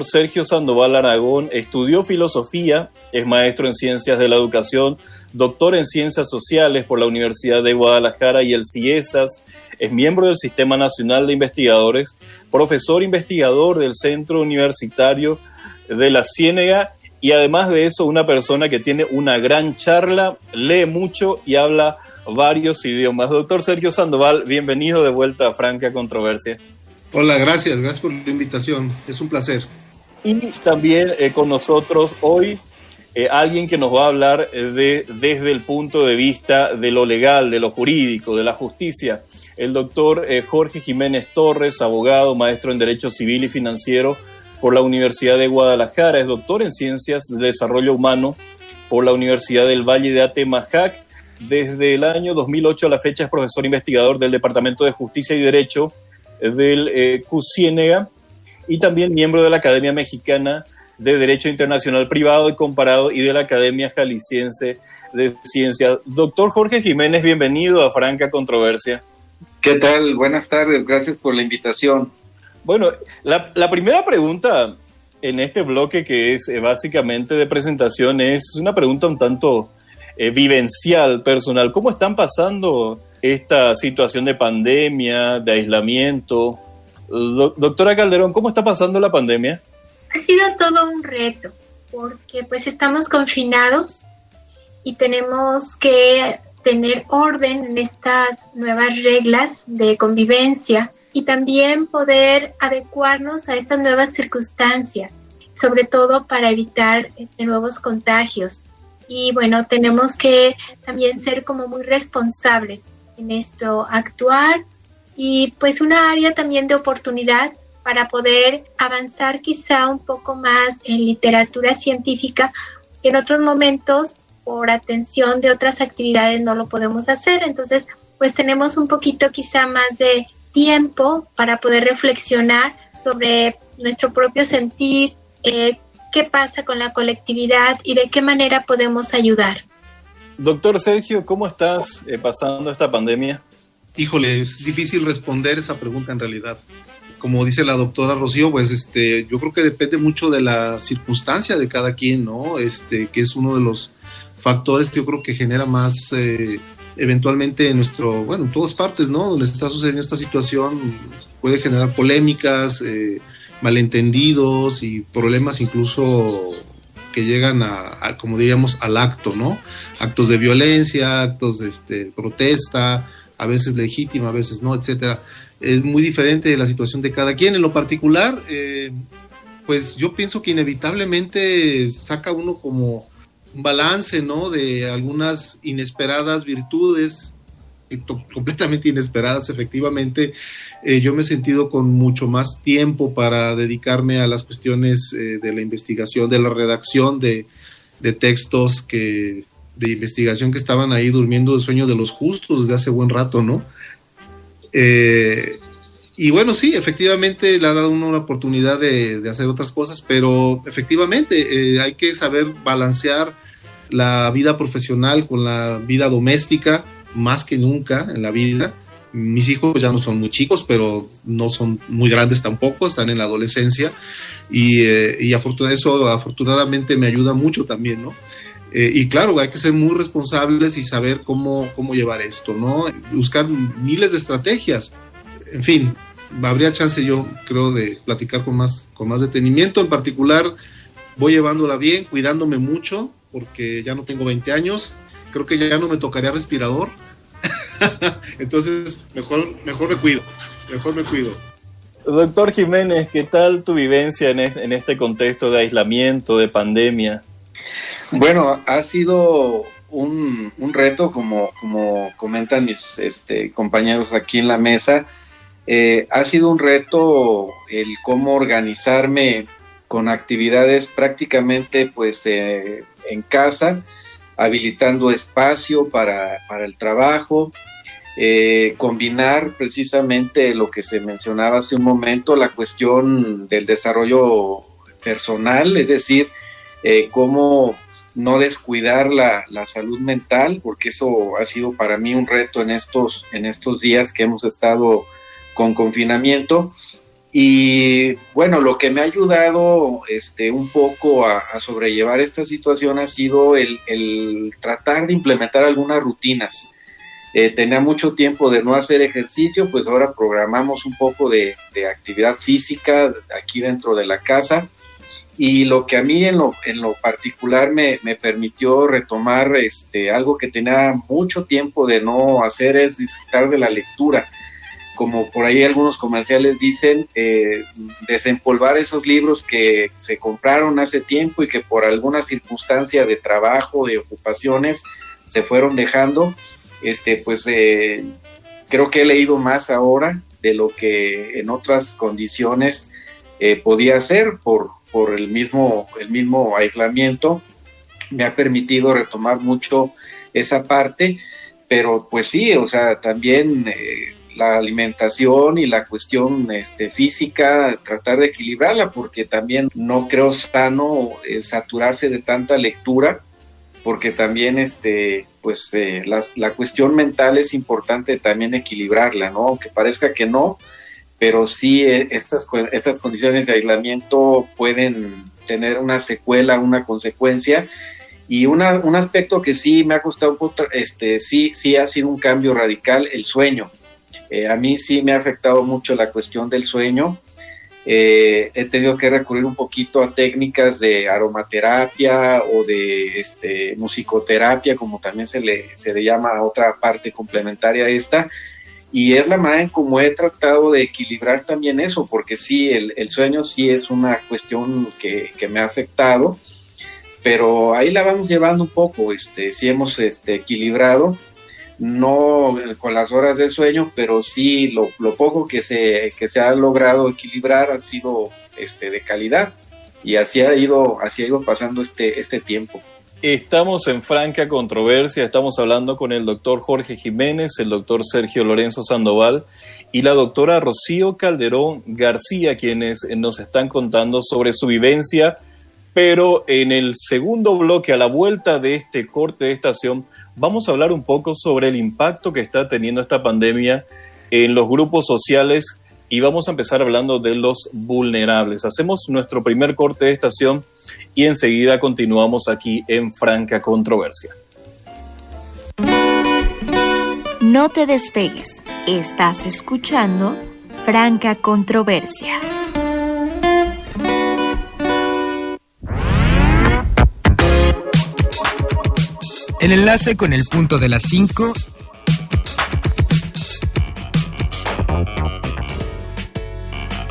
Sergio Sandoval Aragón estudió filosofía, es maestro en ciencias de la educación, doctor en ciencias sociales por la Universidad de Guadalajara y el CIESAS, es miembro del Sistema Nacional de Investigadores, profesor investigador del Centro Universitario de la Ciénega y además de eso una persona que tiene una gran charla, lee mucho y habla varios idiomas. Doctor Sergio Sandoval, bienvenido de vuelta a Franca Controversia. Hola, gracias por la invitación, es un placer. Y también con nosotros hoy alguien que nos va a hablar desde el punto de vista de lo legal, de lo jurídico, de la justicia, el doctor Jorge Jiménez Torres, abogado, maestro en Derecho Civil y Financiero por la Universidad de Guadalajara, es doctor en Ciencias de Desarrollo Humano por la Universidad del Valle de Atemajac. Desde el año 2008 a la fecha es profesor investigador del Departamento de Justicia y Derecho del CUCIénega y también miembro de la Academia Mexicana de Derecho Internacional Privado y Comparado y de la Academia Jalisciense de Ciencias. Doctor Jorge Jiménez, bienvenido a Franca Controversia. ¿Qué tal? Buenas tardes, gracias por la invitación. Bueno, la primera pregunta en este bloque, que es básicamente de presentación, es una pregunta un tanto vivencial, personal. ¿Cómo están pasando esta situación de pandemia, de aislamiento? Doctora Calderón, ¿cómo está pasando la pandemia? Ha sido todo un reto, porque pues estamos confinados y tenemos que tener orden en estas nuevas reglas de convivencia y también poder adecuarnos a estas nuevas circunstancias, sobre todo para evitar nuevos contagios. Y bueno, tenemos que también ser como muy responsables en nuestro actuar y pues una área también de oportunidad para poder avanzar quizá un poco más en literatura científica que en otros momentos por atención de otras actividades no lo podemos hacer. Entonces pues tenemos un poquito quizá más de tiempo para poder reflexionar sobre nuestro propio sentir, qué pasa con la colectividad y de qué manera podemos ayudar. Doctor Sergio, ¿cómo estás pasando esta pandemia? Híjole, es difícil responder esa pregunta en realidad. Como dice la doctora Rocío, pues yo creo que depende mucho de la circunstancia de cada quien, ¿no? Que es uno de los factores que yo creo que genera más eventualmente en en todas partes, ¿no? Donde está sucediendo esta situación puede generar polémicas, malentendidos y problemas incluso que llegan a como diríamos, al acto, ¿no? Actos de violencia, actos de protesta, a veces legítima, a veces no, etcétera. Es muy diferente la situación de cada quien. En lo particular, pues yo pienso que inevitablemente saca uno como un balance, ¿no? De algunas inesperadas virtudes, completamente inesperadas, efectivamente. Yo me he sentido con mucho más tiempo para dedicarme a las cuestiones de la investigación, de la redacción de textos de investigación que estaban ahí durmiendo el sueño de los justos desde hace buen rato, ¿no? Y bueno, sí, efectivamente le ha dado uno una oportunidad de hacer otras cosas, pero efectivamente hay que saber balancear la vida profesional con la vida doméstica, más que nunca en la vida. Mis hijos ya no son muy chicos, pero no son muy grandes tampoco, están en la adolescencia y eso afortunadamente me ayuda mucho también, ¿no? Y claro, hay que ser muy responsables y saber cómo llevar esto, ¿no? Buscar miles de estrategias. En fin, habría chance, yo creo, de platicar con más detenimiento. En particular, voy llevándola bien, cuidándome mucho, porque ya no tengo 20 años. Creo que ya no me tocaría respirador. Entonces, mejor me cuido. Doctor Jiménez, ¿qué tal tu vivencia en este contexto de aislamiento, de pandemia? Bueno, ha sido un reto, como comentan mis compañeros aquí en la mesa. Ha sido un reto el cómo organizarme con actividades prácticamente pues en casa, habilitando espacio para el trabajo, combinar precisamente lo que se mencionaba hace un momento, la cuestión del desarrollo personal, es decir, cómo no descuidar la salud mental, porque eso ha sido para mí un reto en estos días que hemos estado con confinamiento, Y bueno, lo que me ha ayudado un poco a sobrellevar esta situación ha sido el tratar de implementar algunas rutinas. Tenía mucho tiempo de no hacer ejercicio, pues ahora programamos un poco de actividad física aquí dentro de la casa, y lo que a mí en lo particular me permitió retomar algo que tenía mucho tiempo de no hacer, es disfrutar de la lectura. Como por ahí algunos comerciales dicen, desempolvar esos libros que se compraron hace tiempo y que por alguna circunstancia de trabajo, de ocupaciones, se fueron dejando. Creo que he leído más ahora de lo que en otras condiciones podía hacer por el mismo aislamiento. Me ha permitido retomar mucho esa parte, pero pues sí, o sea, también la alimentación y la cuestión física, tratar de equilibrarla, porque también no creo sano saturarse de tanta lectura, porque también la cuestión mental es importante también equilibrarla, ¿no? Aunque parezca que no, pero sí estas condiciones de aislamiento pueden tener una secuela, una consecuencia. Y un aspecto que sí me ha costado un poco, sí ha sido un cambio radical, el sueño. A mí sí me ha afectado mucho la cuestión del sueño. He tenido que recurrir un poquito a técnicas de aromaterapia o de musicoterapia, como también se le llama a otra parte complementaria a esta, y es la manera en cómo he tratado de equilibrar también eso, porque sí, el sueño sí es una cuestión que me ha afectado, pero ahí la vamos llevando un poco, sí hemos equilibrado, no con las horas de sueño, pero sí lo poco que se ha logrado equilibrar ha sido de calidad, y así ha ido pasando este tiempo. Estamos en franca controversia, estamos hablando con el doctor Jorge Jiménez, el doctor Sergio Lorenzo Sandoval y la doctora Rocío Calderón García, quienes nos están contando sobre su vivencia, pero en el segundo bloque, a la vuelta de este corte de estación, vamos a hablar un poco sobre el impacto que está teniendo esta pandemia en los grupos sociales y vamos a empezar hablando de los vulnerables. Hacemos nuestro primer corte de estación y enseguida continuamos aquí en Franca Controversia. No te despegues, estás escuchando Franca Controversia. El enlace con el punto de las 5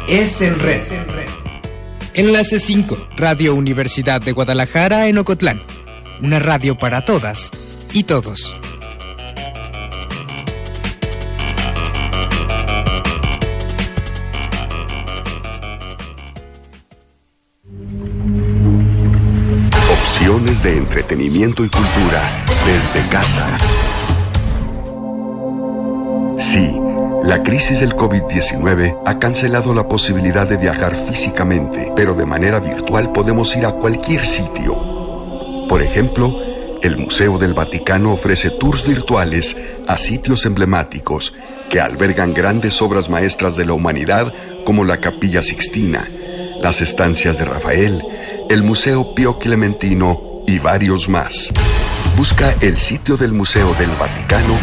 es en red. Enlace 5, Radio Universidad de Guadalajara en Ocotlán. Una radio para todas y todos. Opciones de entretenimiento y cultura desde casa. Sí, la crisis del COVID-19 ha cancelado la posibilidad de viajar físicamente, pero de manera virtual podemos ir a cualquier sitio. Por ejemplo, el Museo del Vaticano ofrece tours virtuales a sitios emblemáticos que albergan grandes obras maestras de la humanidad como la Capilla Sixtina, las estancias de Rafael, el Museo Pío Clementino y varios más. Busca el sitio del Museo del Vaticano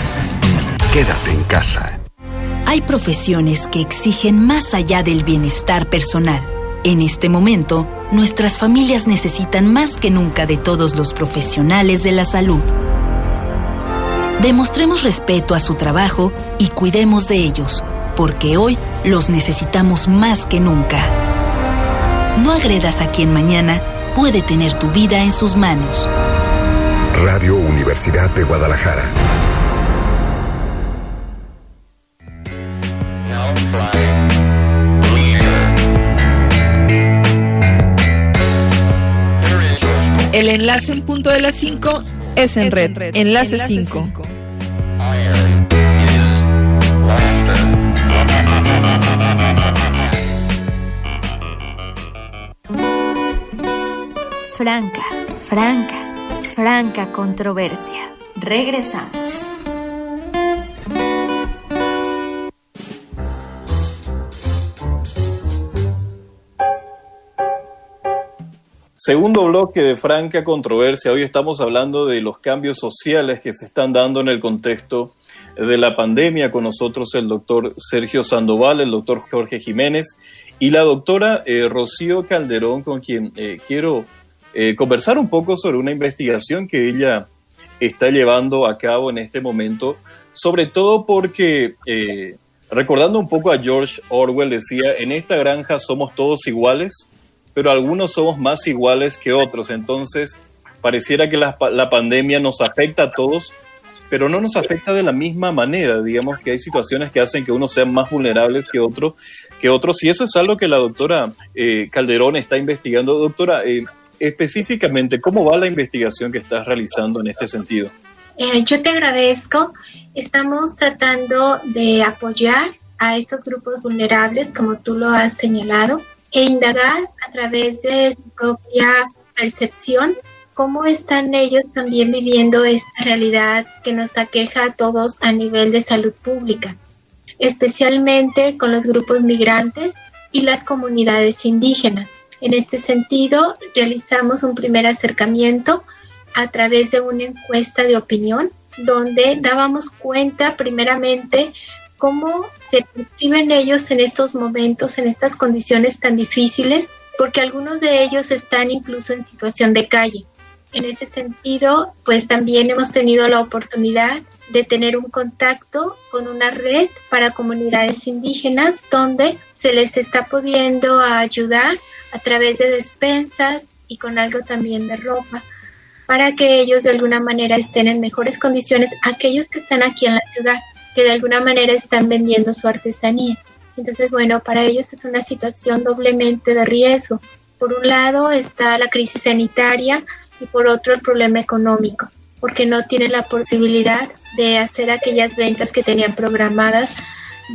y quédate en casa. Hay profesiones que exigen más allá del bienestar personal. En este momento, nuestras familias necesitan más que nunca de todos los profesionales de la salud. Demostremos respeto a su trabajo y cuidemos de ellos, porque hoy los necesitamos más que nunca. No agredas a quien mañana puede tener tu vida en sus manos. Radio Universidad de Guadalajara. El enlace en punto de las 5 es en red. Enlace 5. Franca Controversia. Regresamos. Segundo bloque de Franca Controversia. Hoy estamos hablando de los cambios sociales que se están dando en el contexto de la pandemia. Con nosotros el doctor Sergio Sandoval, el doctor Jorge Jiménez y la doctora Rocío Calderón, con quien quiero conversar un poco sobre una investigación que ella está llevando a cabo en este momento, sobre todo porque, recordando un poco a George Orwell, decía, en esta granja somos todos iguales, pero algunos somos más iguales que otros. Entonces, pareciera que la pandemia nos afecta a todos, pero no nos afecta de la misma manera. Digamos que hay situaciones que hacen que unos sean más vulnerables que otros, y eso es algo que la doctora Calderón está investigando. Doctora, específicamente, ¿cómo va la investigación que estás realizando en este sentido? Yo te agradezco. Estamos tratando de apoyar a estos grupos vulnerables, como tú lo has señalado, e indagar a través de su propia percepción cómo están ellos también viviendo esta realidad que nos aqueja a todos a nivel de salud pública, especialmente con los grupos migrantes y las comunidades indígenas. En este sentido, realizamos un primer acercamiento a través de una encuesta de opinión, donde dábamos cuenta primeramente cómo se perciben ellos en estos momentos, en estas condiciones tan difíciles, porque algunos de ellos están incluso en situación de calle. En ese sentido, pues también hemos tenido la oportunidad de tener un contacto con una red para comunidades indígenas, donde se les está pudiendo ayudar a través de despensas y con algo también de ropa, para que ellos de alguna manera estén en mejores condiciones, aquellos que están aquí en la ciudad, que de alguna manera están vendiendo su artesanía. Entonces, bueno, para ellos es una situación doblemente de riesgo. Por un lado está la crisis sanitaria y por otro el problema económico, porque no tienen la posibilidad de hacer aquellas ventas que tenían programadas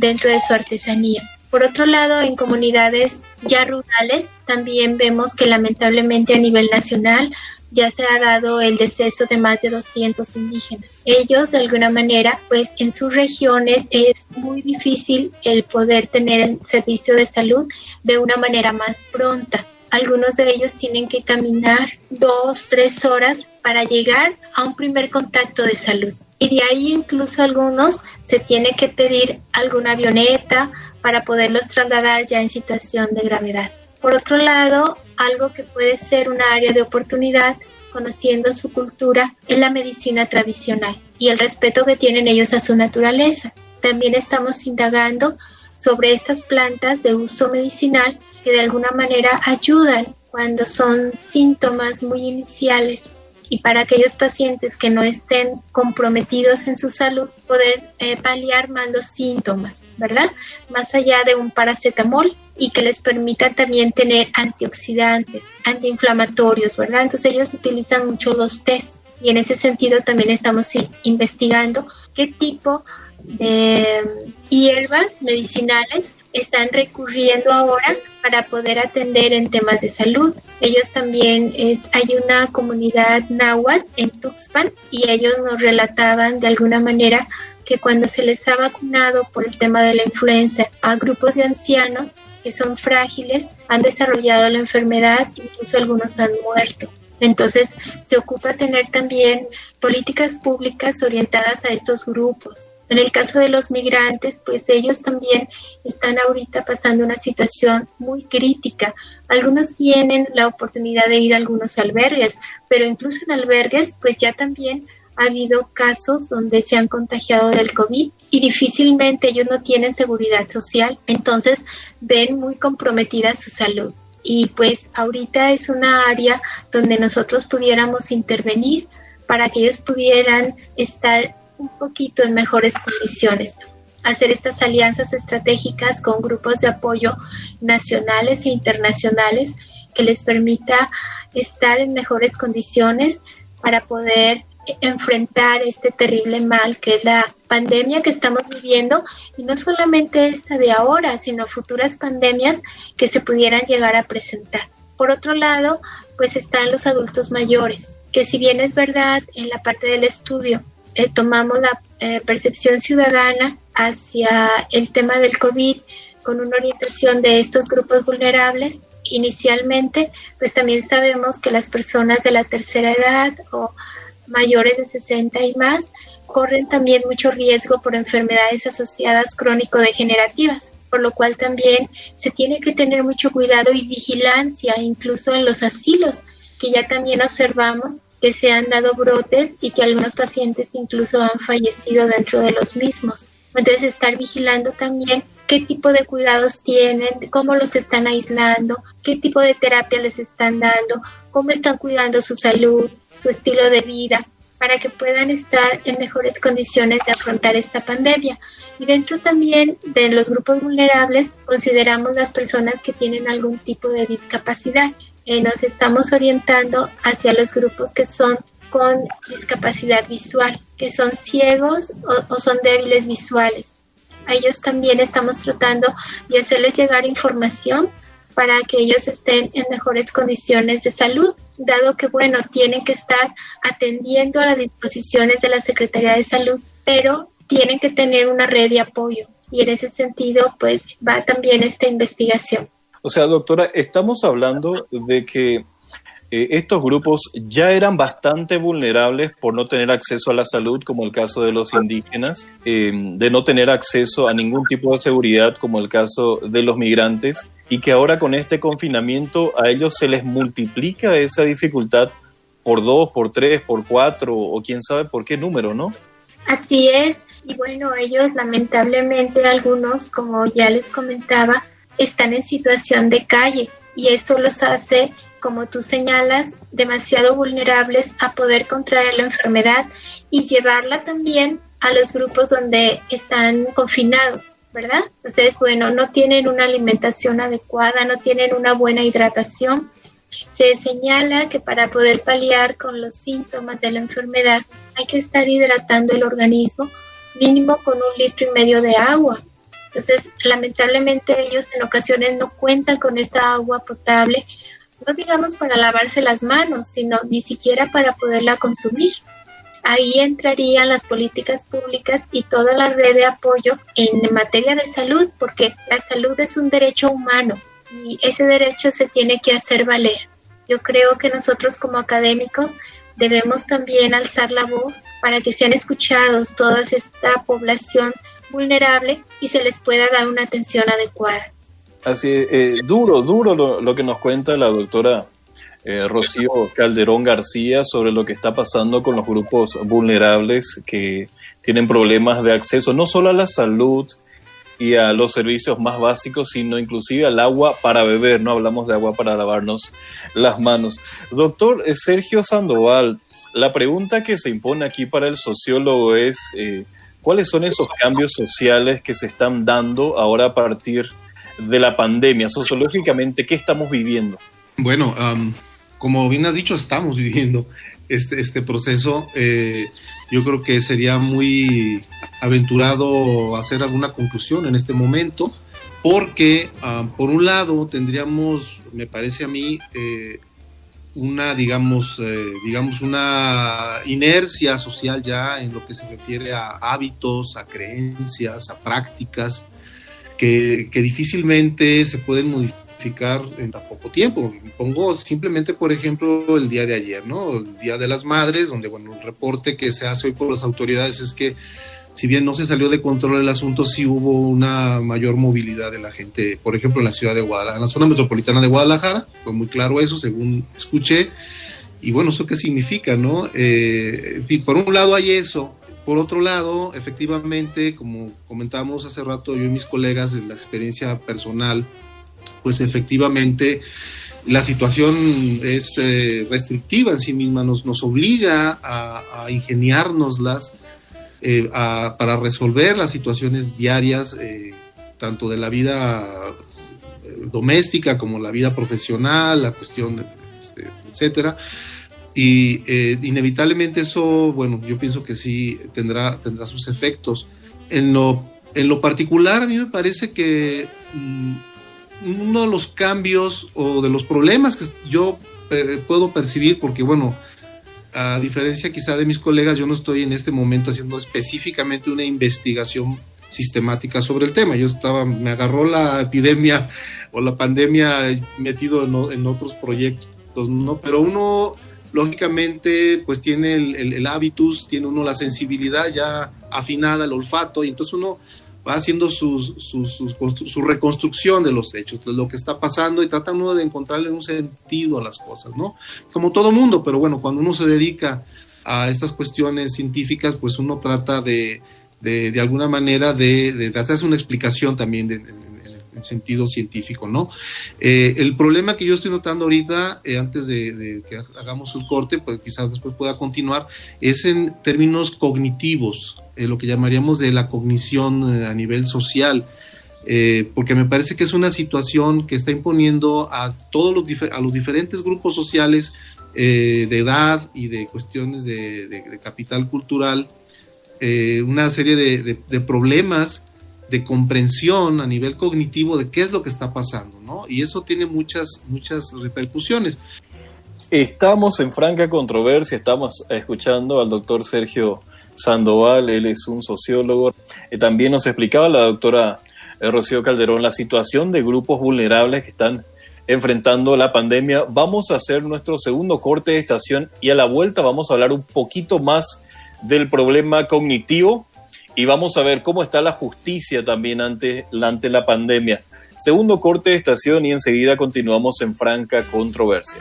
dentro de su artesanía. Por otro lado, en comunidades ya rurales también vemos que lamentablemente a nivel nacional ya se ha dado el deceso de más de 200 indígenas. Ellos, de alguna manera, pues en sus regiones es muy difícil el poder tener el servicio de salud de una manera más pronta. Algunos de ellos tienen que caminar 2-3 horas para llegar a un primer contacto de salud. Y de ahí incluso algunos se tiene que pedir alguna avioneta para poderlos trasladar ya en situación de gravedad. Por otro lado, algo que puede ser una área de oportunidad, conociendo su cultura, es la medicina tradicional y el respeto que tienen ellos a su naturaleza. También estamos indagando sobre estas plantas de uso medicinal que de alguna manera ayudan cuando son síntomas muy iniciales, y para aquellos pacientes que no estén comprometidos en su salud, poder paliar más los síntomas, ¿verdad? Más allá de un paracetamol, y que les permita también tener antioxidantes, antiinflamatorios, ¿verdad? Entonces ellos utilizan mucho los tés, y en ese sentido también estamos investigando qué tipo de hierbas medicinales están recurriendo ahora para poder atender en temas de salud. Ellos también, hay una comunidad náhuatl en Tuxpan, y ellos nos relataban de alguna manera que cuando se les ha vacunado por el tema de la influenza a grupos de ancianos que son frágiles, han desarrollado la enfermedad, incluso algunos han muerto. Entonces se ocupa tener también políticas públicas orientadas a estos grupos. En el caso de los migrantes, pues ellos también están ahorita pasando una situación muy crítica. Algunos tienen la oportunidad de ir a algunos albergues, pero incluso en albergues, pues ya también ha habido casos donde se han contagiado del COVID y difícilmente ellos no tienen seguridad social, entonces ven muy comprometida su salud. Y pues ahorita es una área donde nosotros pudiéramos intervenir para que ellos pudieran estar un poquito en mejores condiciones, hacer estas alianzas estratégicas con grupos de apoyo nacionales e internacionales que les permita estar en mejores condiciones para poder enfrentar este terrible mal que es la pandemia que estamos viviendo, y no solamente esta de ahora, sino futuras pandemias que se pudieran llegar a presentar. Por otro lado, pues están los adultos mayores, que si bien es verdad en la parte del estudio tomamos la percepción ciudadana hacia el tema del COVID con una orientación de estos grupos vulnerables, inicialmente, pues también sabemos que las personas de la tercera edad o mayores de 60 y más corren también mucho riesgo por enfermedades asociadas crónico-degenerativas, por lo cual también se tiene que tener mucho cuidado y vigilancia, incluso en los asilos, que ya también observamos que se han dado brotes y que algunos pacientes incluso han fallecido dentro de los mismos. Entonces, estar vigilando también qué tipo de cuidados tienen, cómo los están aislando, qué tipo de terapia les están dando, cómo están cuidando su salud, su estilo de vida, para que puedan estar en mejores condiciones de afrontar esta pandemia. Y dentro también de los grupos vulnerables, consideramos las personas que tienen algún tipo de discapacidad. Nos estamos orientando hacia los grupos que son con discapacidad visual, que son ciegos o son débiles visuales. A ellos también estamos tratando de hacerles llegar información para que ellos estén en mejores condiciones de salud, dado que, bueno, tienen que estar atendiendo a las disposiciones de la Secretaría de Salud, pero tienen que tener una red de apoyo. Y en ese sentido, pues, va también esta investigación. O sea, doctora, estamos hablando de que estos grupos ya eran bastante vulnerables por no tener acceso a la salud, como el caso de los indígenas, de no tener acceso a ningún tipo de seguridad, como el caso de los migrantes, y que ahora con este confinamiento a ellos se les multiplica esa dificultad por 2, por 3, por 4, o quién sabe por qué número, ¿no? Así es, y bueno, ellos lamentablemente algunos, como ya les comentaba, están en situación de calle, y eso los hace, como tú señalas, demasiado vulnerables a poder contraer la enfermedad y llevarla también a los grupos donde están confinados, ¿verdad? Entonces, bueno, no tienen una alimentación adecuada, no tienen una buena hidratación. Se señala que para poder paliar con los síntomas de la enfermedad hay que estar hidratando el organismo mínimo con 1,5 litros de agua. Entonces, lamentablemente ellos en ocasiones no cuentan con esta agua potable, no digamos para lavarse las manos, sino ni siquiera para poderla consumir. Ahí entrarían las políticas públicas y toda la red de apoyo en materia de salud, porque la salud es un derecho humano y ese derecho se tiene que hacer valer. Yo creo que nosotros como académicos debemos también alzar la voz para que sean escuchados toda esta población vulnerable y se les pueda dar una atención adecuada. Así duro lo que nos cuenta la doctora Rocío Calderón García sobre lo que está pasando con los grupos vulnerables que tienen problemas de acceso no solo a la salud y a los servicios más básicos, sino inclusive al agua para beber. No hablamos de agua para lavarnos las manos. Doctor Sergio Sandoval, la pregunta que se impone aquí para el sociólogo es ¿cuáles son esos cambios sociales que se están dando ahora a partir de la pandemia? Sociológicamente, ¿qué estamos viviendo? Bueno, como bien has dicho, estamos viviendo este proceso. Yo creo que sería muy aventurado hacer alguna conclusión en este momento, porque por un lado tendríamos, me parece a mí, una inercia social ya en lo que se refiere a hábitos, a creencias, a prácticas que difícilmente se pueden modificar en tan poco tiempo. Pongo simplemente, por ejemplo, el día de ayer, ¿no? El Día de las Madres, donde, bueno, el reporte que se hace hoy por las autoridades es que, si bien no se salió de control el asunto, sí hubo una mayor movilidad de la gente, por ejemplo, en la ciudad de Guadalajara, en la zona metropolitana de Guadalajara. Fue muy claro eso, según escuché. Y bueno, ¿eso qué significa, no? Por un lado hay eso. Por otro lado, efectivamente, como comentábamos hace rato yo y mis colegas, en la experiencia personal, pues efectivamente la situación es restrictiva en sí misma, nos obliga a ingeniárnoslas para resolver las situaciones diarias, tanto de la vida doméstica como la vida profesional, la cuestión, etcétera. Y inevitablemente eso, bueno, yo pienso que sí tendrá sus efectos. En lo particular, a mí me parece que uno de los cambios o de los problemas que yo puedo percibir, porque bueno, a diferencia quizá de mis colegas, yo no estoy en este momento haciendo específicamente una investigación sistemática sobre el tema. Me agarró la epidemia o la pandemia metido en otros proyectos, ¿no? Pero uno, lógicamente, pues tiene el hábitus, tiene uno la sensibilidad ya afinada, el olfato, y entonces uno va haciendo su reconstrucción de los hechos, de lo que está pasando, y trata uno de encontrarle un sentido a las cosas, ¿no? Como todo mundo, pero bueno, cuando uno se dedica a estas cuestiones científicas, pues uno trata de alguna manera de hacerse una explicación también en sentido científico, ¿no? El problema que yo estoy notando ahorita, antes de que hagamos el corte, pues quizás después pueda continuar, es en términos cognitivos, lo que llamaríamos de la cognición a nivel social, porque me parece que es una situación que está imponiendo a los diferentes grupos sociales de edad y de cuestiones de capital cultural, una serie de problemas de comprensión a nivel cognitivo de qué es lo que está pasando, ¿no? Y eso tiene muchas repercusiones. Estamos en franca controversia, estamos escuchando al doctor Sergio Sandoval, él es un sociólogo. También nos explicaba la doctora Rocío Calderón la situación de grupos vulnerables que están enfrentando la pandemia. Vamos a hacer nuestro segundo corte de estación y a la vuelta vamos a hablar un poquito más del problema cognitivo y vamos a ver cómo está la justicia también ante la pandemia. Segundo corte de estación y enseguida continuamos en franca controversia.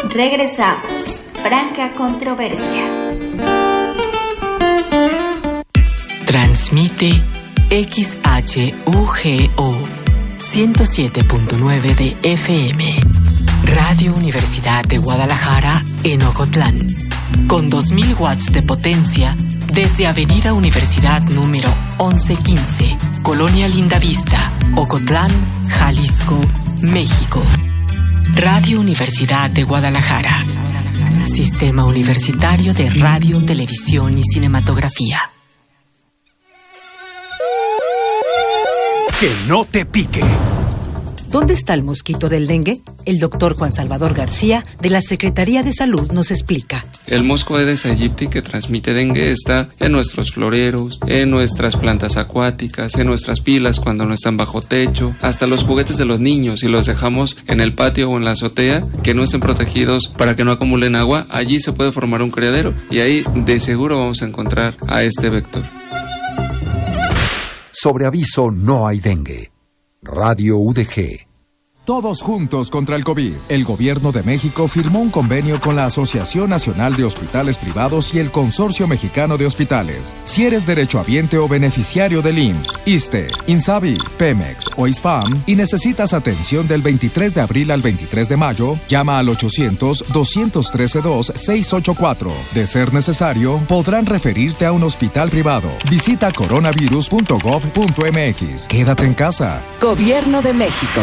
Regresamos. Franca controversia. Transmite XHUGO 107.9 de FM. Radio Universidad de Guadalajara en Ocotlán. Con 2000 watts de potencia desde Avenida Universidad número 1115, Colonia Lindavista, Ocotlán, Jalisco, México. Radio Universidad de Guadalajara. Sistema Universitario de Radio, Televisión y Cinematografía. Que no te pique. ¿Dónde está el mosquito del dengue? El doctor Juan Salvador García, de la Secretaría de Salud, nos explica. El mosco Aedes aegypti que transmite dengue está en nuestros floreros, en nuestras plantas acuáticas, en nuestras pilas cuando no están bajo techo, hasta los juguetes de los niños. Si los dejamos en el patio o en la azotea, que no estén protegidos para que no acumulen agua, allí se puede formar un criadero y ahí de seguro vamos a encontrar a este vector. Sobre aviso no hay dengue. Radio UDG. Todos juntos contra el COVID. El Gobierno de México firmó un convenio con la Asociación Nacional de Hospitales Privados y el Consorcio Mexicano de Hospitales. Si eres derechohabiente o beneficiario del IMSS, ISSSTE, INSABI, Pemex o ISFAM y necesitas atención del 23 de abril al 23 de mayo, llama al 800-213-2684. De ser necesario, podrán referirte a un hospital privado. Visita coronavirus.gov.mx. Quédate en casa. Gobierno de México.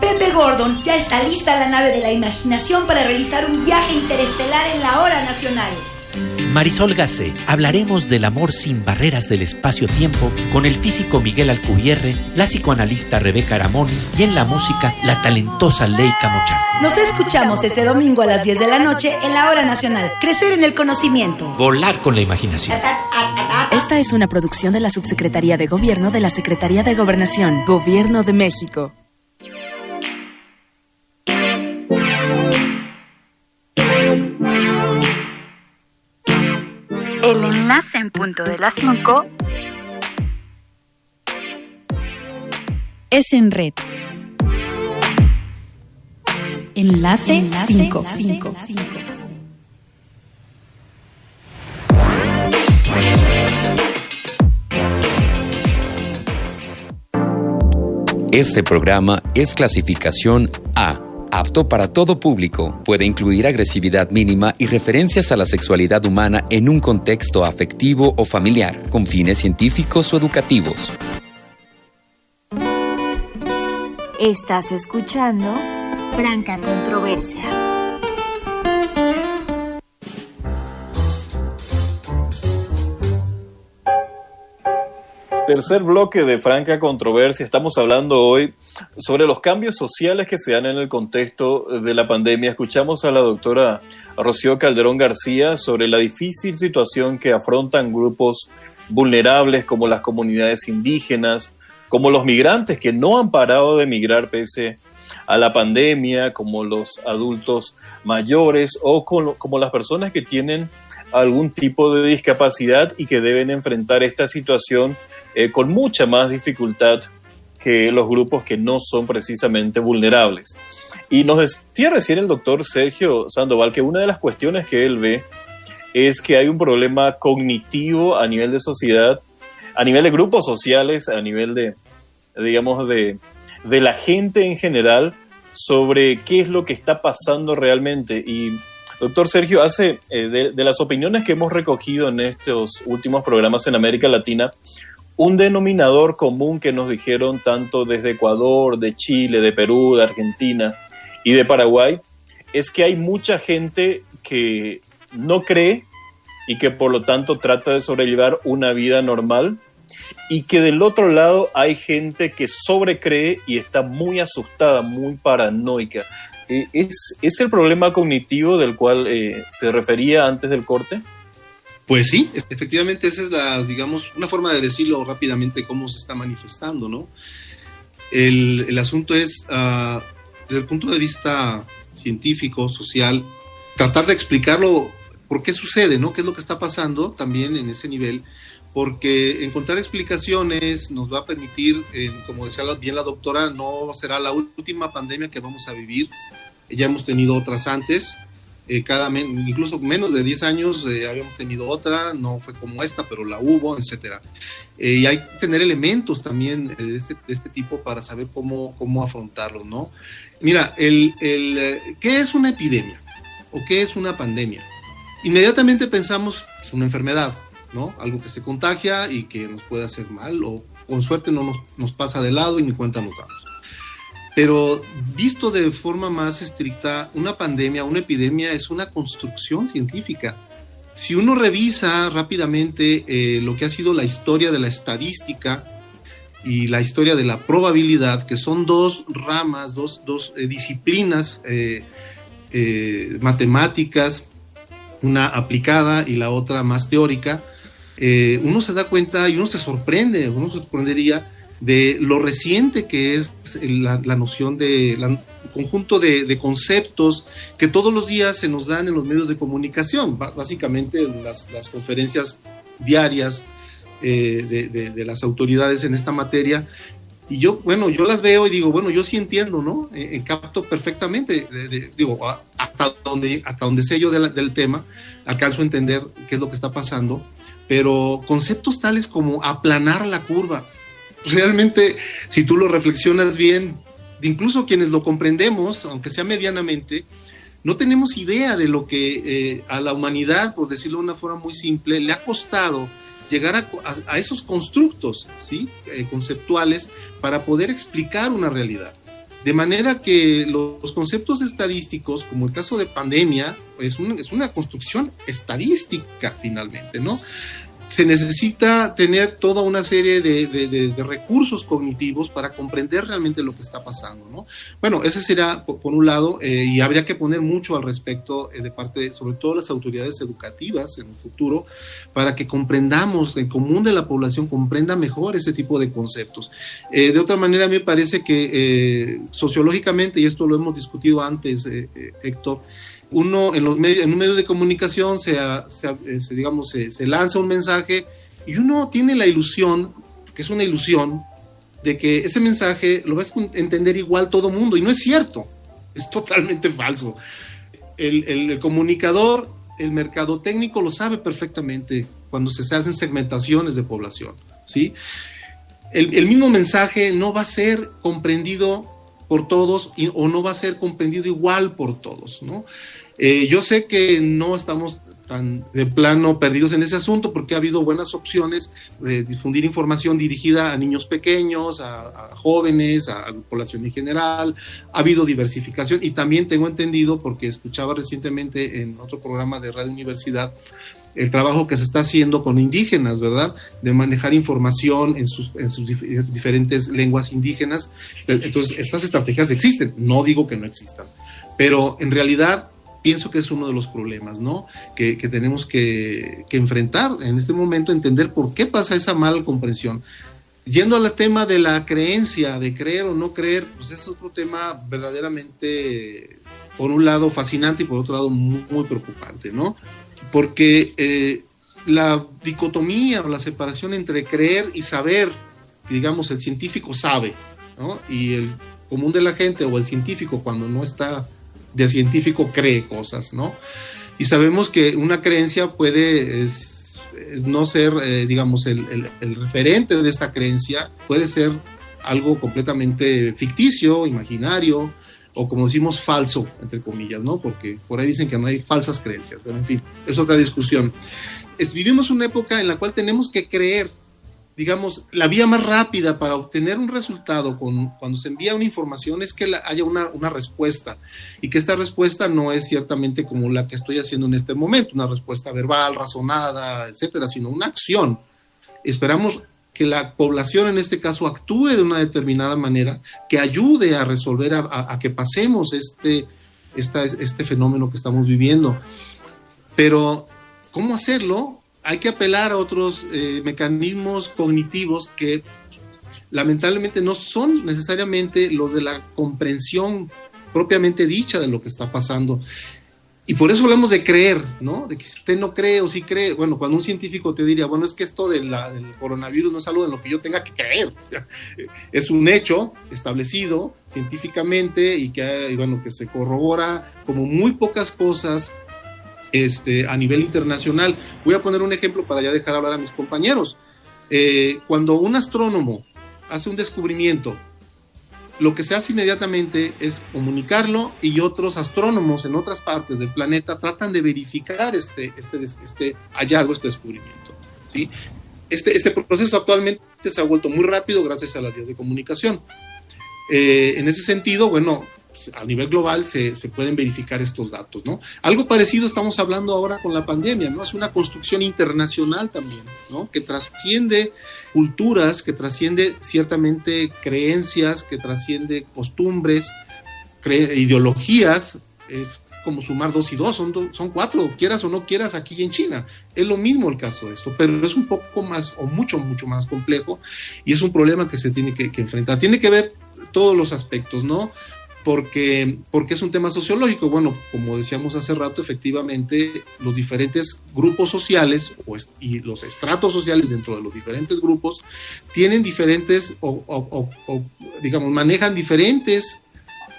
Pepe Gordon, ya está lista la nave de la imaginación para realizar un viaje interestelar en la hora nacional. Marisol Gacé, hablaremos del amor sin barreras del espacio-tiempo con el físico Miguel Alcubierre, la psicoanalista Rebeca Aramón y en la música la talentosa Leica Mochán. Nos escuchamos este domingo a las 10 de la noche en la hora nacional. Crecer en el conocimiento. Volar con la imaginación. Esta es una producción de la Subsecretaría de Gobierno de la Secretaría de Gobernación. Gobierno de México. El enlace en punto de las 5 es en red. Enlace 5. Este programa es clasificación A, apto para todo público. Puede incluir agresividad mínima y referencias a la sexualidad humana en un contexto afectivo o familiar, con fines científicos o educativos. Estás escuchando Franca Controversia. Tercer bloque de Franca Controversia. Estamos hablando hoy sobre los cambios sociales que se dan en el contexto de la pandemia. Escuchamos a la doctora Rocío Calderón García sobre la difícil situación que afrontan grupos vulnerables como las comunidades indígenas, como los migrantes que no han parado de migrar pese a la pandemia, como los adultos mayores o como las personas que tienen algún tipo de discapacidad y que deben enfrentar esta situación con mucha más dificultad que los grupos que no son precisamente vulnerables. Y nos decía recién el doctor Sergio Sandoval que una de las cuestiones que él ve es que hay un problema cognitivo a nivel de sociedad, a nivel de grupos sociales, a nivel de, digamos, de la gente en general, sobre qué es lo que está pasando realmente. Y, doctor Sergio, hace de las opiniones que hemos recogido en estos últimos programas en América Latina, un denominador común que nos dijeron tanto desde Ecuador, de Chile, de Perú, de Argentina y de Paraguay, es que hay mucha gente que no cree y que por lo tanto trata de sobrellevar una vida normal, y que del otro lado hay gente que sobrecree y está muy asustada, muy paranoica. ¿Es el problema cognitivo del cual se refería antes del corte? Pues sí, efectivamente esa es digamos, una forma de decirlo rápidamente cómo se está manifestando, ¿no? El asunto es, desde el punto de vista científico, social, tratar de explicarlo, por qué sucede, ¿no? ¿Qué es lo que está pasando también en ese nivel? Porque encontrar explicaciones nos va a permitir, como decía bien la doctora, no será la última pandemia que vamos a vivir. Ya hemos tenido otras antes, incluso menos de 10 años habíamos tenido otra, no fue como esta, pero la hubo, etcétera. Y hay que tener elementos también de este tipo para saber cómo afrontarlos, ¿no? Mira, ¿qué es una epidemia? ¿O qué es una pandemia? Inmediatamente pensamos, es una enfermedad, ¿no? Algo que se contagia y que nos puede hacer mal, o con suerte no nos pasa de lado y ni cuenta nos damos. Pero visto de forma más estricta, una pandemia, una epidemia es una construcción científica. Si uno revisa rápidamente lo que ha sido la historia de la estadística y la historia de la probabilidad, que son dos ramas, dos disciplinas matemáticas, una aplicada y la otra más teórica, uno se da cuenta y uno se sorprendería de lo reciente que es la noción de conjunto de conceptos que todos los días se nos dan en los medios de comunicación, básicamente las conferencias diarias de las autoridades en esta materia. Y yo las veo y digo, bueno, yo sí entiendo, ¿no? Capto perfectamente, hasta donde sé yo del tema, alcanzo a entender qué es lo que está pasando, pero conceptos tales como aplanar la curva, realmente, si tú lo reflexionas bien, incluso quienes lo comprendemos, aunque sea medianamente, no tenemos idea de lo que a la humanidad, por decirlo de una forma muy simple, le ha costado llegar a esos constructos, ¿sí? Conceptuales para poder explicar una realidad. De manera que los conceptos estadísticos, como el caso de pandemia, es una construcción estadística finalmente, ¿no? Se necesita tener toda una serie de recursos cognitivos para comprender realmente lo que está pasando, ¿no? Bueno, ese será por un lado, y habría que poner mucho al respecto de parte, sobre todo las autoridades educativas en el futuro, para que comprendamos, el común de la población comprenda mejor ese tipo de conceptos. De otra manera, me parece que sociológicamente, y esto lo hemos discutido antes, Héctor, uno en un medio de comunicación se lanza un mensaje y uno tiene la ilusión, que es una ilusión, de que ese mensaje lo va a entender igual todo mundo, y no es cierto, es totalmente falso. El comunicador, el mercadotécnico lo sabe perfectamente cuando se hacen segmentaciones de población, ¿sí? El mismo mensaje no va a ser comprendido por todos o no va a ser comprendido igual por todos, ¿no? Yo sé que no estamos tan de plano perdidos en ese asunto, porque ha habido buenas opciones de difundir información dirigida a niños pequeños, a jóvenes, a la población en general. Ha habido diversificación, y también tengo entendido, porque escuchaba recientemente en otro programa de Radio Universidad, el trabajo que se está haciendo con indígenas, ¿verdad? De manejar información en sus diferentes lenguas indígenas. Entonces, estas estrategias existen, no digo que no existan, pero en realidad pienso que es uno de los problemas, ¿no? Que tenemos que enfrentar en este momento, entender por qué pasa esa mala comprensión. Yendo al tema de la creencia, de creer o no creer, pues es otro tema verdaderamente, por un lado, fascinante y por otro lado muy, muy preocupante, ¿no? Porque la dicotomía o la separación entre creer y saber, digamos, el científico sabe, ¿no? Y el común de la gente o el científico, cuando no está de científico, cree cosas, ¿no? Y sabemos que una creencia puede no ser, digamos, el referente de esta creencia, puede ser algo completamente ficticio, imaginario, o como decimos, falso, entre comillas, ¿no? Porque por ahí dicen que no hay falsas creencias, pero en fin, es otra discusión. Vivimos una época en la cual tenemos que creer, digamos, la vía más rápida para obtener un resultado cuando se envía una información es que haya una respuesta, y que esta respuesta no es ciertamente como la que estoy haciendo en este momento, una respuesta verbal, razonada, etcétera, sino una acción. Esperamos que la población en este caso actúe de una determinada manera que ayude a resolver, a que pasemos este fenómeno que estamos viviendo. Pero, ¿cómo hacerlo? Hay que apelar a otros mecanismos cognitivos que lamentablemente no son necesariamente los de la comprensión propiamente dicha de lo que está pasando. Y por eso hablamos de creer, ¿no? De que si usted no cree o sí cree, bueno, cuando un científico te diría, bueno, es que esto del coronavirus no es algo en lo que yo tenga que creer, o sea, es un hecho establecido científicamente y que se corrobora como muy pocas cosas a nivel internacional. Voy a poner un ejemplo para ya dejar hablar a mis compañeros. Cuando un astrónomo hace un descubrimiento, lo que se hace inmediatamente es comunicarlo, y otros astrónomos en otras partes del planeta tratan de verificar este hallazgo, este descubrimiento, ¿sí? Este proceso actualmente se ha vuelto muy rápido gracias a las vías de comunicación. En ese sentido, bueno, a nivel global se pueden verificar estos datos, ¿no? Algo parecido estamos hablando ahora con la pandemia, ¿no? Es una construcción internacional también, ¿no? Que trasciende culturas, que trasciende ciertamente creencias, que trasciende costumbres, ideologías. Es como sumar 2 y 2, son 4, quieras o no quieras, aquí en China. Es lo mismo el caso de esto, pero es un poco más, o mucho más complejo, y es un problema que se tiene que enfrentar. Tiene que ver todos los aspectos, ¿no? Porque es un tema sociológico. Bueno, como decíamos hace rato, efectivamente los diferentes grupos sociales y los estratos sociales dentro de los diferentes grupos tienen diferentes digamos, manejan diferentes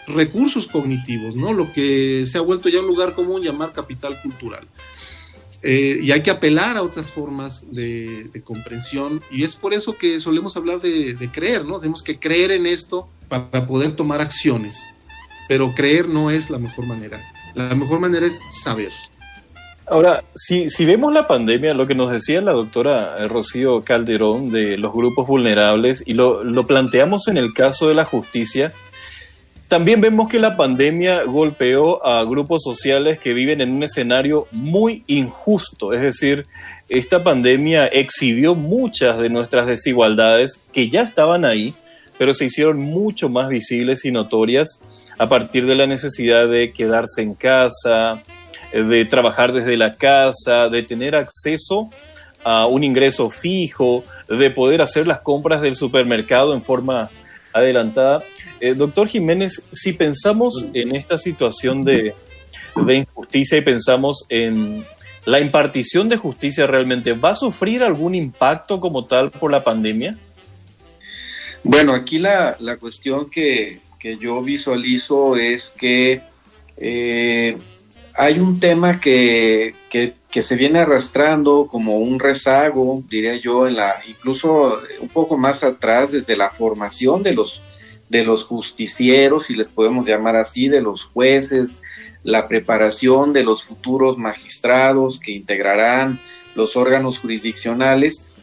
recursos cognitivos, ¿no? Lo que se ha vuelto ya un lugar común llamar capital cultural. Y hay que apelar a otras formas de comprensión, y es por eso que solemos hablar de creer, ¿no? Tenemos que creer en esto para poder tomar acciones. Pero creer no es la mejor manera. La mejor manera es saber. Ahora, si vemos la pandemia, lo que nos decía la doctora Rocío Calderón de los grupos vulnerables, y lo planteamos en el caso de la justicia, también vemos que la pandemia golpeó a grupos sociales que viven en un escenario muy injusto. Es decir, esta pandemia exhibió muchas de nuestras desigualdades que ya estaban ahí, pero se hicieron mucho más visibles y notorias a partir de la necesidad de quedarse en casa, de trabajar desde la casa, de tener acceso a un ingreso fijo, de poder hacer las compras del supermercado en forma adelantada. Doctor Jiménez, si pensamos en esta situación de injusticia y pensamos en la impartición de justicia, ¿realmente va a sufrir algún impacto como tal por la pandemia? Bueno, aquí la cuestión que yo visualizo es que hay un tema que se viene arrastrando como un rezago, diría yo, incluso un poco más atrás, desde la formación de los justicieros, si les podemos llamar así, de los jueces, la preparación de los futuros magistrados que integrarán los órganos jurisdiccionales.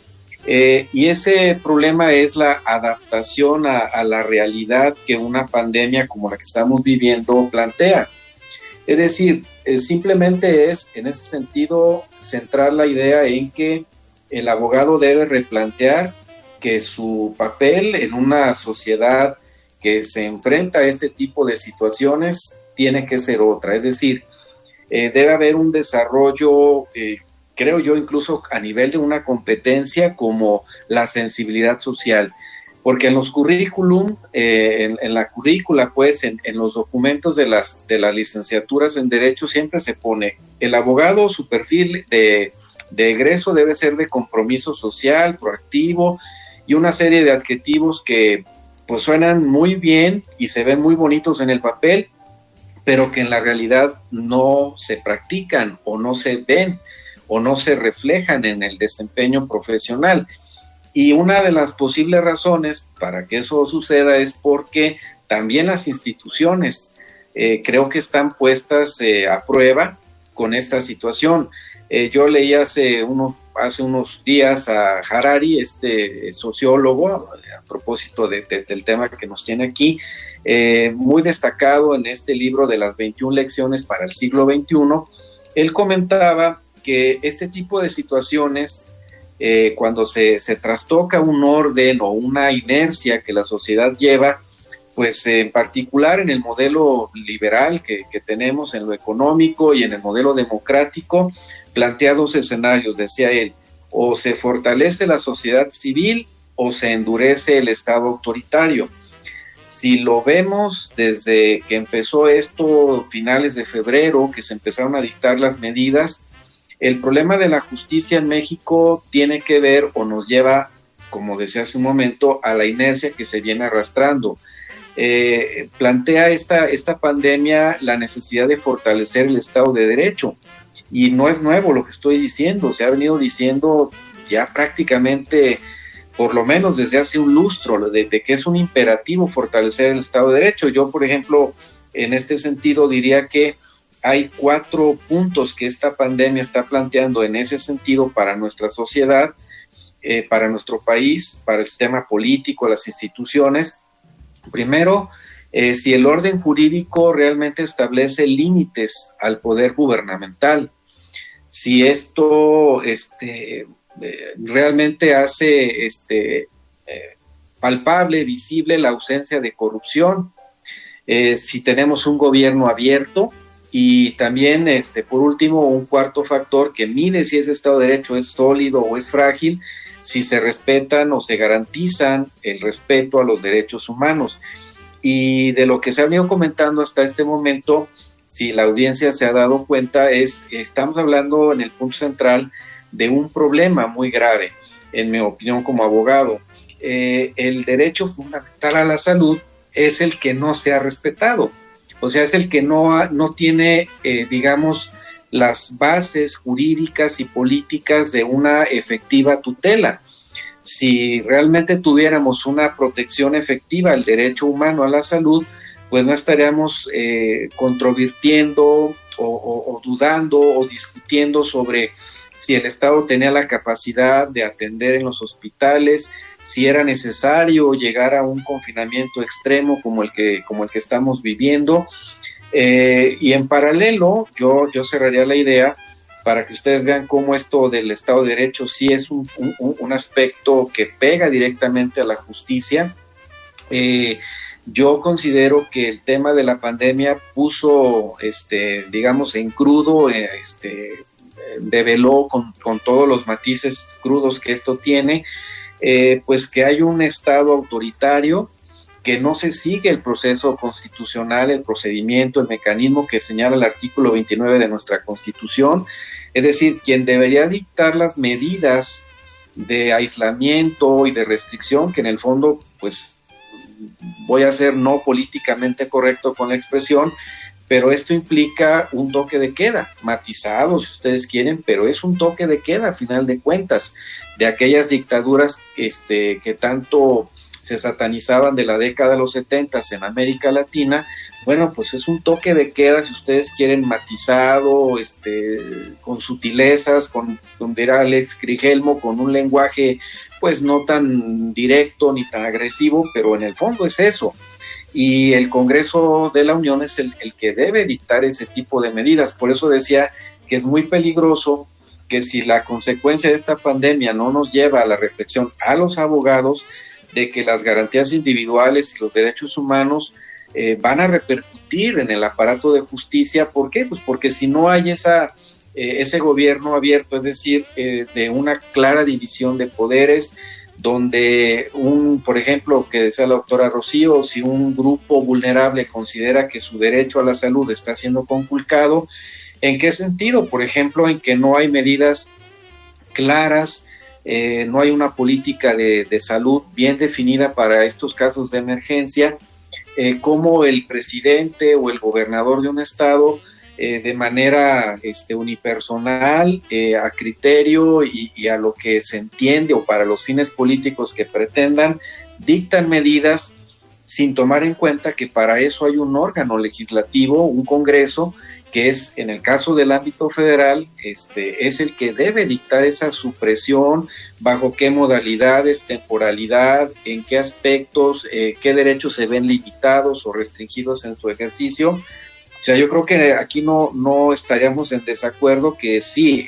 Y ese problema es la adaptación a la realidad que una pandemia como la que estamos viviendo plantea. Es decir, simplemente es, en ese sentido, centrar la idea en que el abogado debe replantear que su papel en una sociedad que se enfrenta a este tipo de situaciones tiene que ser otra. Es decir, debe haber un desarrollo, creo yo, incluso a nivel de una competencia como la sensibilidad social. Porque en los currículum, en la currícula, pues, en los documentos de las licenciaturas en Derecho siempre se pone el abogado, su perfil de egreso debe ser de compromiso social, proactivo, y una serie de adjetivos que pues suenan muy bien y se ven muy bonitos en el papel, pero que en la realidad no se practican o no se ven o no se reflejan en el desempeño profesional. Y una de las posibles razones para que eso suceda es porque también las instituciones creo que están puestas a prueba con esta situación. Yo leí hace unos días a Harari, este sociólogo, a propósito del tema que nos tiene aquí, muy destacado en este libro de las 21 lecciones para el siglo XXI. Él comentaba que este tipo de situaciones, cuando se trastoca un orden o una inercia que la sociedad lleva, pues en particular en el modelo liberal que tenemos, en lo económico y en el modelo democrático, plantea dos escenarios, decía él: o se fortalece la sociedad civil o se endurece el Estado autoritario. Si lo vemos desde que empezó esto, finales de febrero, que se empezaron a dictar las medidas, el problema de la justicia en México tiene que ver o nos lleva, como decía hace un momento, a la inercia que se viene arrastrando. Plantea esta pandemia la necesidad de fortalecer el Estado de Derecho, y no es nuevo lo que estoy diciendo, se ha venido diciendo ya prácticamente, por lo menos desde hace un lustro, de que es un imperativo fortalecer el Estado de Derecho. Yo, por ejemplo, en este sentido diría que hay 4 puntos que esta pandemia está planteando en ese sentido para nuestra sociedad, para nuestro país, para el sistema político, las instituciones. Primero, si el orden jurídico realmente establece límites al poder gubernamental, si esto realmente hace palpable, visible la ausencia de corrupción, si tenemos un gobierno abierto, y también, por último, un cuarto factor que mide si ese Estado de Derecho es sólido o es frágil, si se respetan o se garantizan el respeto a los derechos humanos. Y de lo que se ha venido comentando hasta este momento, si la audiencia se ha dado cuenta, estamos hablando en el punto central de un problema muy grave, en mi opinión como abogado. El derecho fundamental a la salud es el que no se ha respetado. O sea, es el que no tiene, digamos, las bases jurídicas y políticas de una efectiva tutela. Si realmente tuviéramos una protección efectiva al derecho humano a la salud, pues no estaríamos controvirtiendo o dudando o discutiendo sobre si el Estado tenía la capacidad de atender en los hospitales, si era necesario llegar a un confinamiento extremo como el que estamos viviendo. Y en paralelo, yo cerraría la idea para que ustedes vean cómo esto del Estado de Derecho sí es un aspecto que pega directamente a la justicia. Yo considero que el tema de la pandemia puso, digamos, en crudo, develó con todos los matices crudos que esto tiene, pues que hay un Estado autoritario, que no se sigue el proceso constitucional, el procedimiento, el mecanismo que señala el artículo 29 de nuestra Constitución. Es decir, quien debería dictar las medidas de aislamiento y de restricción, que en el fondo, pues, voy a ser no políticamente correcto con la expresión, pero esto implica un toque de queda, matizado si ustedes quieren, pero es un toque de queda a final de cuentas, de aquellas dictaduras que tanto se satanizaban de la década de los 70 en América Latina. Bueno, pues es un toque de queda, si ustedes quieren, matizado, con sutilezas, con dirá Alex Crigelmo, con un lenguaje pues no tan directo ni tan agresivo, pero en el fondo es eso. Y el Congreso de la Unión es el que debe dictar ese tipo de medidas. Por eso decía que es muy peligroso que si la consecuencia de esta pandemia no nos lleva a la reflexión a los abogados de que las garantías individuales y los derechos humanos van a repercutir en el aparato de justicia. ¿Por qué? Pues porque si no hay ese gobierno abierto, es decir, de una clara división de poderes, donde por ejemplo, que decía la doctora Rocío, si un grupo vulnerable considera que su derecho a la salud está siendo conculcado, ¿en qué sentido? Por ejemplo, en que no hay medidas claras, no hay una política de salud bien definida para estos casos de emergencia, como el presidente o el gobernador de un estado de manera unipersonal, a criterio y a lo que se entiende o para los fines políticos que pretendan, dictan medidas sin tomar en cuenta que para eso hay un órgano legislativo, un Congreso, que es, en el caso del ámbito federal, es el que debe dictar esa supresión, bajo qué modalidades, temporalidad, en qué aspectos, qué derechos se ven limitados o restringidos en su ejercicio. O sea, yo creo que aquí no estaríamos en desacuerdo que sí,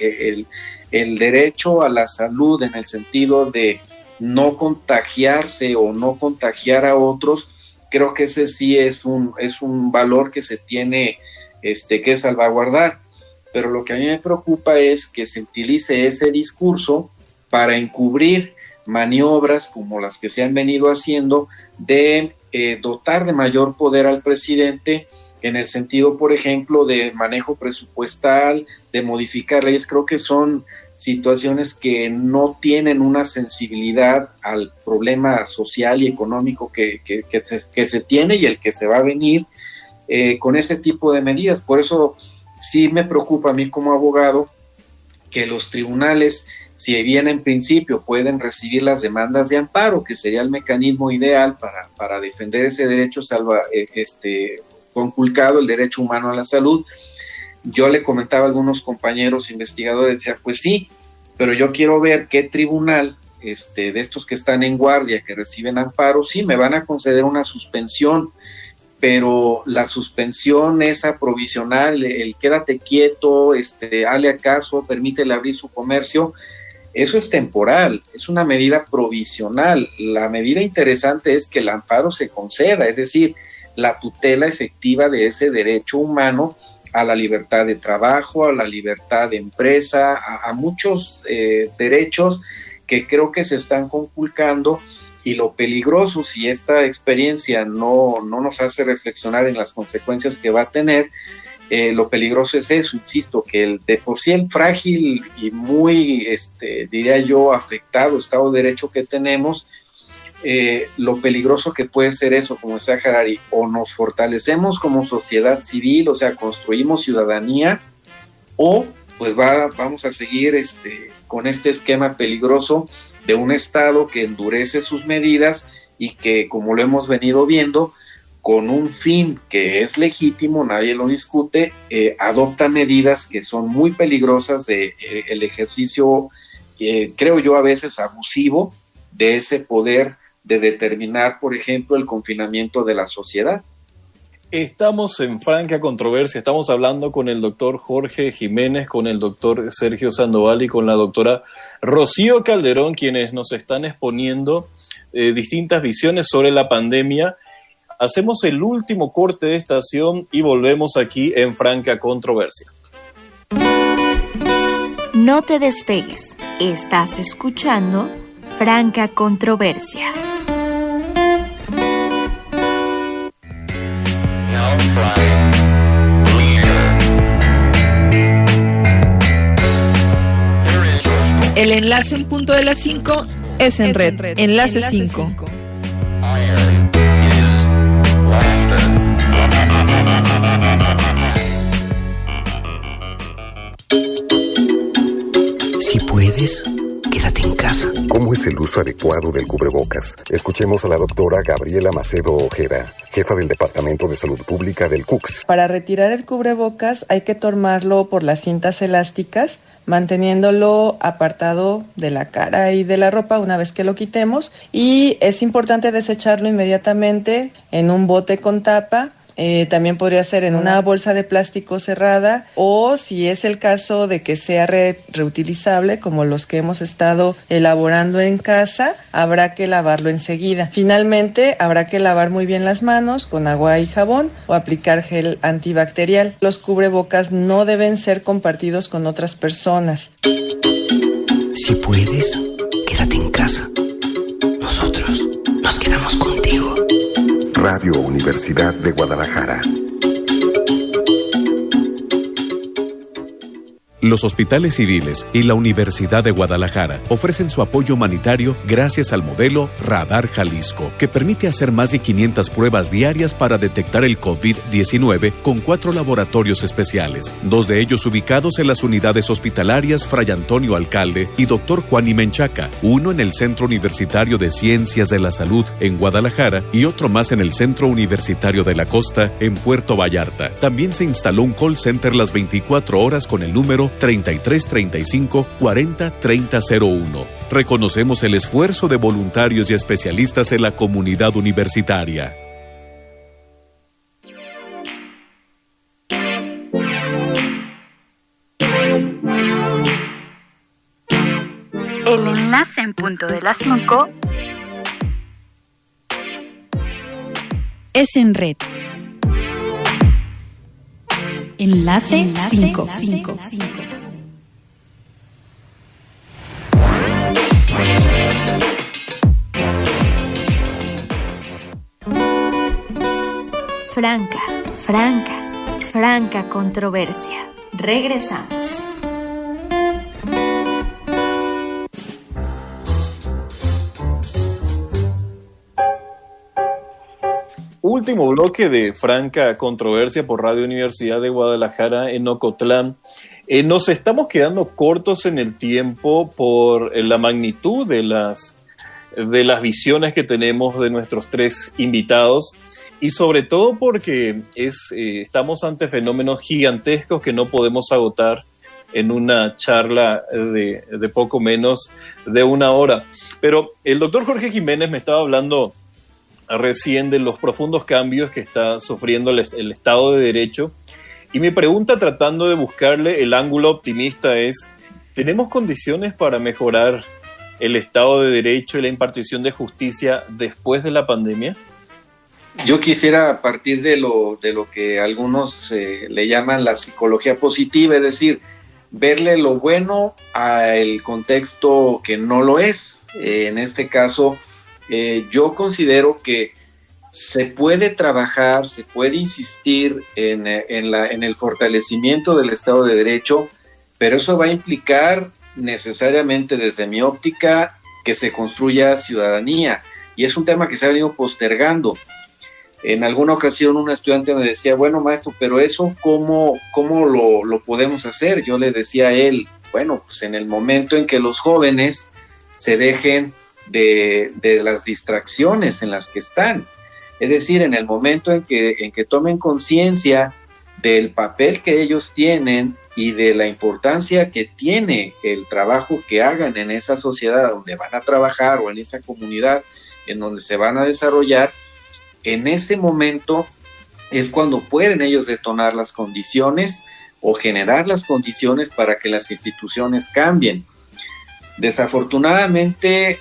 el derecho a la salud en el sentido de no contagiarse o no contagiar a otros, creo que ese sí es un valor que se tiene que salvaguardar, pero lo que a mí me preocupa es que se utilice ese discurso para encubrir maniobras como las que se han venido haciendo de dotar de mayor poder al presidente en el sentido, por ejemplo, de manejo presupuestal, de modificar leyes. Creo que son situaciones que no tienen una sensibilidad al problema social y económico que se tiene y el que se va a venir, con ese tipo de medidas. Por eso sí me preocupa a mí como abogado que los tribunales, si bien en principio pueden recibir las demandas de amparo, que sería el mecanismo ideal para defender ese derecho conculcado, el derecho humano a la salud, yo le comentaba a algunos compañeros investigadores, decía, pues sí, pero yo quiero ver qué tribunal de estos que están en guardia, que reciben amparo, sí me van a conceder una suspensión, pero la suspensión esa provisional, el quédate quieto, hazle acaso, permítele abrir su comercio, eso es temporal, es una medida provisional. La medida interesante es que el amparo se conceda, es decir, la tutela efectiva de ese derecho humano a la libertad de trabajo, a la libertad de empresa, a muchos derechos que creo que se están conculcando. Y lo peligroso, si esta experiencia no nos hace reflexionar en las consecuencias que va a tener, lo peligroso es eso, insisto, que de por sí el frágil y muy, diría yo, afectado Estado de Derecho que tenemos, lo peligroso que puede ser eso, como decía Harari, o nos fortalecemos como sociedad civil, o sea, construimos ciudadanía, o pues vamos a seguir con este esquema peligroso de un Estado que endurece sus medidas y que, como lo hemos venido viendo, con un fin que es legítimo, nadie lo discute, adopta medidas que son muy peligrosas de el ejercicio, creo yo, a veces abusivo de ese poder de determinar, por ejemplo, el confinamiento de la sociedad. Estamos en franca controversia, estamos hablando con el doctor Jorge Jiménez, con el doctor Sergio Sandoval y con la doctora Rocío Calderón, quienes nos están exponiendo distintas visiones sobre la pandemia. Hacemos el último corte de estación y volvemos aquí en franca controversia. No te despegues, estás escuchando Franca Controversia. El enlace en punto de las 5 es en red. Enlace 5. Si puedes, quédate en casa. ¿Cómo es el uso adecuado del cubrebocas? Escuchemos a la doctora Gabriela Macedo Ojeda, jefa del Departamento de Salud Pública del CUCS. Para retirar el cubrebocas hay que tomarlo por las cintas elásticas, manteniéndolo apartado de la cara y de la ropa una vez que lo quitemos, y es importante desecharlo inmediatamente en un bote con tapa también podría ser en una bolsa de plástico cerrada, o si es el caso de que sea reutilizable, como los que hemos estado elaborando en casa, habrá que lavarlo enseguida. Finalmente, habrá que lavar muy bien las manos con agua y jabón o aplicar gel antibacterial. Los cubrebocas no deben ser compartidos con otras personas. Si puedes, quédate en casa. Nosotros nos quedamos contigo. Radio Universidad de Guadalajara. Los hospitales civiles y la Universidad de Guadalajara ofrecen su apoyo humanitario gracias al modelo Radar Jalisco, que permite hacer más de 500 pruebas diarias para detectar el COVID-19 con 4 laboratorios especiales, 2 de ellos ubicados en las unidades hospitalarias Fray Antonio Alcalde y Dr. Juan Menchaca, uno en el Centro Universitario de Ciencias de la Salud en Guadalajara y otro más en el Centro Universitario de la Costa en Puerto Vallarta. También se instaló un call center las 24 horas con el número 3335 40 3001. Reconocemos el esfuerzo de voluntarios y especialistas en la comunidad universitaria. El enlace en punto de las 5 es en red. Enlace 5. Franca controversia. Regresamos. Último bloque de Franca Controversia por Radio Universidad de Guadalajara en Ocotlán. Nos estamos quedando cortos en el tiempo por la magnitud de las visiones que tenemos de nuestros 3 invitados y sobre todo porque estamos ante fenómenos gigantescos que no podemos agotar en una charla de poco menos de 1 hora. Pero el doctor Jorge Jiménez me estaba hablando recién de los profundos cambios que está sufriendo el Estado de Derecho, y mi pregunta, tratando de buscarle el ángulo optimista, es: ¿tenemos condiciones para mejorar el Estado de Derecho y la impartición de justicia después de la pandemia? Yo quisiera partir de lo que algunos le llaman la psicología positiva, es decir, verle lo bueno al contexto que no lo es. En este caso, yo considero que se puede trabajar, se puede insistir en el fortalecimiento del Estado de Derecho, pero eso va a implicar necesariamente, desde mi óptica, que se construya ciudadanía, y es un tema que se ha venido postergando. En alguna ocasión una estudiante me decía: bueno, maestro, pero eso ¿cómo lo podemos hacer? Yo le decía a él: bueno, pues en el momento en que los jóvenes se dejen de las distracciones en las que están, es decir, en el momento en que tomen conciencia del papel que ellos tienen y de la importancia que tiene el trabajo que hagan en esa sociedad donde van a trabajar o en esa comunidad en donde se van a desarrollar. En ese momento es cuando pueden ellos detonar las condiciones o generar las condiciones para que las instituciones cambien. Desafortunadamente,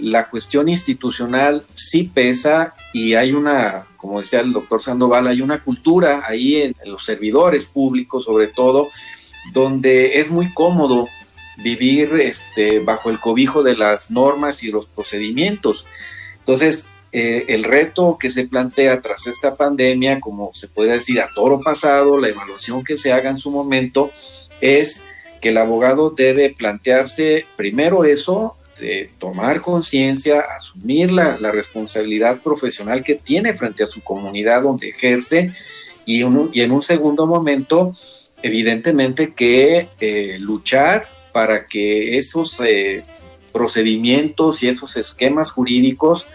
la cuestión institucional sí pesa, y hay una, como decía el doctor Sandoval, hay una cultura ahí en los servidores públicos, sobre todo, donde es muy cómodo vivir bajo el cobijo de las normas y los procedimientos. Entonces, el reto que se plantea tras esta pandemia, como se puede decir a toro pasado, la evaluación que se haga en su momento, es que el abogado debe plantearse primero eso, de tomar conciencia, asumir la responsabilidad profesional que tiene frente a su comunidad donde ejerce, y en un segundo momento, evidentemente, que luchar para que esos procedimientos y esos esquemas jurídicos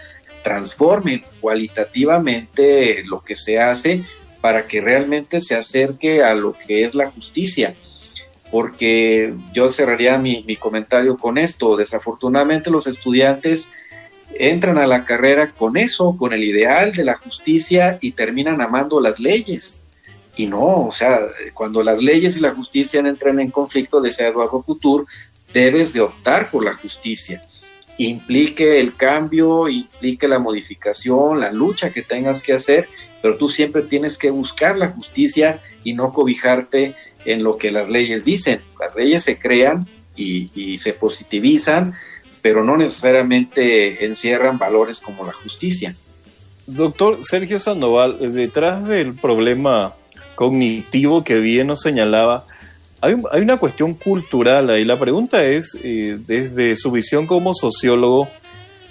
transformen cualitativamente lo que se hace para que realmente se acerque a lo que es la justicia. Porque yo cerraría mi comentario con esto: desafortunadamente los estudiantes entran a la carrera con eso, con el ideal de la justicia y terminan amando las leyes. Y no, o sea, cuando las leyes y la justicia entran en conflicto, decía Eduardo Couture, debes de optar por la justicia. Implique el cambio, implique la modificación, la lucha que tengas que hacer, pero tú siempre tienes que buscar la justicia y no cobijarte en lo que las leyes dicen. Las leyes se crean y se positivizan, pero no necesariamente encierran valores como la justicia. Doctor Sergio Sandoval, detrás del problema cognitivo que bien nos señalaba, hay una cuestión cultural ahí. La pregunta es, desde su visión como sociólogo,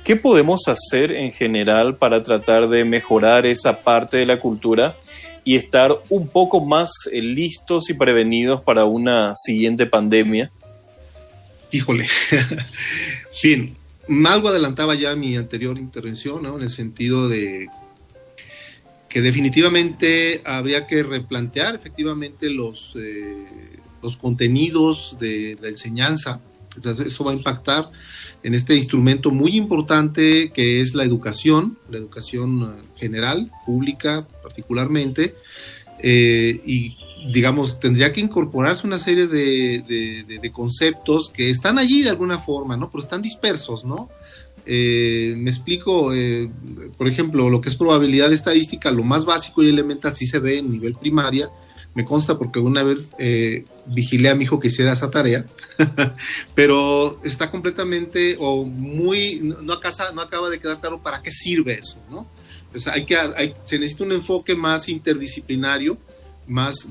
¿qué podemos hacer en general para tratar de mejorar esa parte de la cultura y estar un poco más listos y prevenidos para una siguiente pandemia? Híjole, bien, algo adelantaba ya mi anterior intervención, ¿no? En el sentido de que definitivamente habría que replantear efectivamente los contenidos de la enseñanza. Entonces, eso va a impactar en este instrumento muy importante que es la educación general, pública particularmente, y digamos, tendría que incorporarse una serie de conceptos que están allí de alguna forma, ¿no? Pero están dispersos, ¿no? Me explico, por ejemplo, lo que es probabilidad estadística, lo más básico y elemental sí se ve en nivel primaria. Me consta porque una vez vigilé a mi hijo que hiciera esa tarea, pero está completamente no acaba de quedar claro para qué sirve eso, ¿no? Entonces se necesita un enfoque más interdisciplinario, más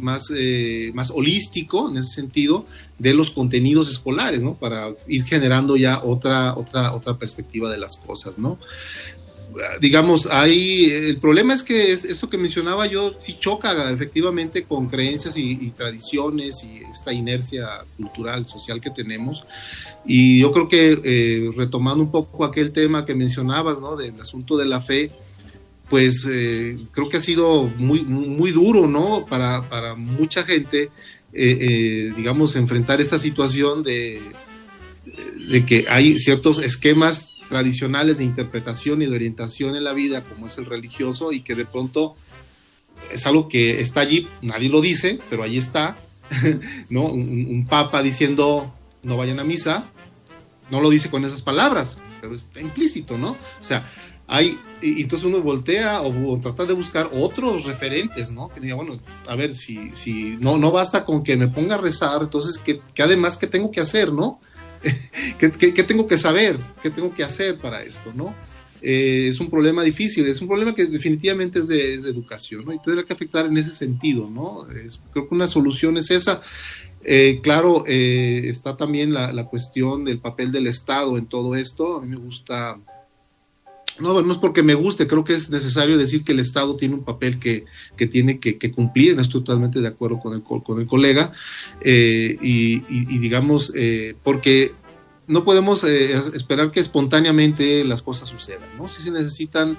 holístico en ese sentido de los contenidos escolares, ¿no? Para ir generando ya otra perspectiva de las cosas, ¿no? Digamos, el problema es que esto que mencionaba yo sí choca efectivamente con creencias y tradiciones y esta inercia cultural, social que tenemos, y yo creo que retomando un poco aquel tema que mencionabas, ¿no? Del asunto de la fe, pues creo que ha sido muy, muy duro, ¿no? Para mucha gente, digamos, enfrentar esta situación de que hay ciertos esquemas tradicionales de interpretación y de orientación en la vida, como es el religioso, y que de pronto es algo que está allí, nadie lo dice, pero ahí está, ¿no? Un papa diciendo no vayan a misa, no lo dice con esas palabras, pero está implícito, ¿no? O sea, y entonces uno voltea o trata de buscar otros referentes, ¿no? Que diga, bueno, a ver, si no basta con que me ponga a rezar, entonces, ¿qué además qué tengo que hacer, no? ¿Qué tengo que saber? ¿Qué tengo que hacer para esto, no? Es un problema difícil, es un problema que definitivamente es de educación, ¿no? Y tendrá que afectar en ese sentido, ¿no? Creo que una solución es esa. Claro, está también la cuestión del papel del Estado en todo esto. A mí me gusta... No es porque me guste, creo que es necesario decir que el Estado tiene un papel que tiene que cumplir, no estoy totalmente de acuerdo con el colega, y digamos, porque no podemos esperar que espontáneamente las cosas sucedan, ¿no? Sí se necesitan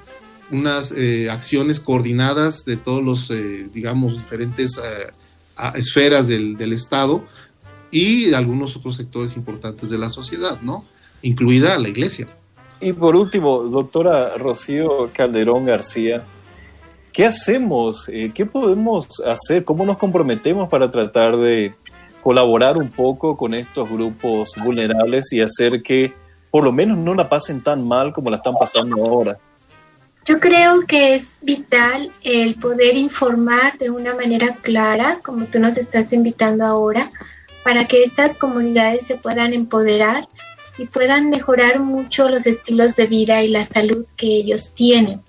unas acciones coordinadas de todos los, digamos, diferentes esferas del Estado y de algunos otros sectores importantes de la sociedad, ¿no? Incluida la Iglesia. Y por último, doctora Rocío Calderón García, ¿qué hacemos? ¿Qué podemos hacer? ¿Cómo nos comprometemos para tratar de colaborar un poco con estos grupos vulnerables y hacer que por lo menos no la pasen tan mal como la están pasando ahora? Yo creo que es vital el poder informar de una manera clara, como tú nos estás invitando ahora, para que estas comunidades se puedan empoderar y puedan mejorar mucho los estilos de vida y la salud que ellos tienen.